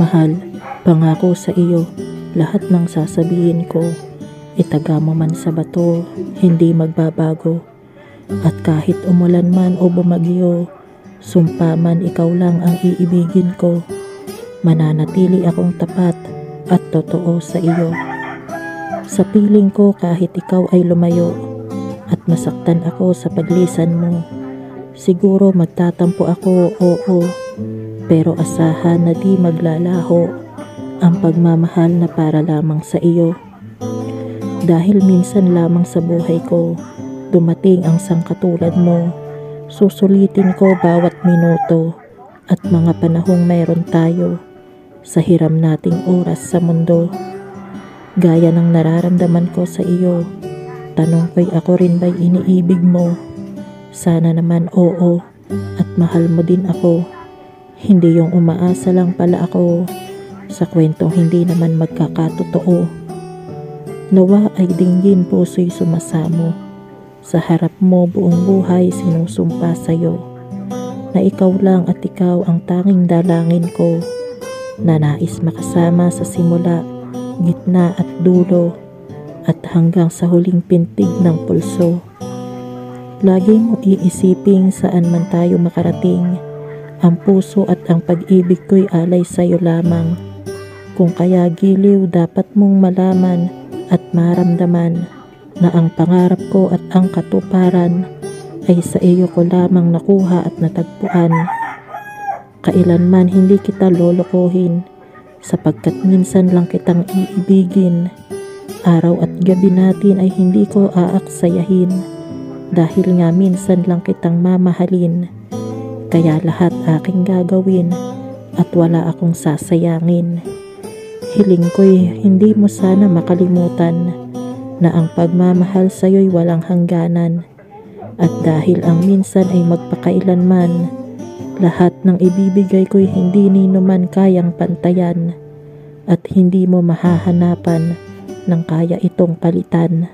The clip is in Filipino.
Mahal, pangako sa iyo, lahat ng sasabihin ko, itaga mo man sa bato, hindi magbabago. At kahit umulan man o bumagyo, sumpa man ikaw lang ang iibigin ko. Mananatili akong tapat at totoo sa iyo. Sa piling ko kahit ikaw ay lumayo at masaktan ako sa paglisan mo, siguro magtatampo ako, oo, pero asahan na di maglalaho ang pagmamahal na para lamang sa iyo. Dahil minsan lamang sa buhay ko dumating ang sangkatulad mo, susulitin ko bawat minuto at mga panahong mayroon tayo sa hiram nating oras sa mundo. Gaya ng nararamdaman ko sa iyo, tanong ko'y ako rin ba'y iniibig mo? Sana naman oo, at mahal mo din ako. Hindi yung umaasa lang pala ako sa kwentong hindi naman magkakatotoo. Nawa ay dinggin puso'y sumasamo. Sa harap mo buong buhay sinusumpa sa'yo na ikaw lang at ikaw ang tanging dalangin ko, na nais makasama sa simula, gitna at dulo, at hanggang sa huling pintig ng pulso. Lagi mo iisiping saan man tayo makarating, ang puso at ang pag-ibig ko'y alay sa'yo lamang. Kung kaya giliw dapat mong malaman at maramdaman na ang pangarap ko at ang katuparan ay sa iyo ko lamang nakuha at natagpuan. Kailanman hindi kita lolokohin, sapagkat minsan lang kitang iibigin. Araw at gabi natin ay hindi ko aaksayahin, dahil nga minsan lang kitang mamahalin. Kaya lahat aking gagawin at wala akong sasayangin. Hiling ko'y hindi mo sana makalimutan na ang pagmamahal sa'yo'y walang hangganan. At dahil ang minsan ay magpakailanman, lahat ng ibibigay ko'y hindi nino man kayang pantayan, at hindi mo mahahanapan ng kaya itong palitan.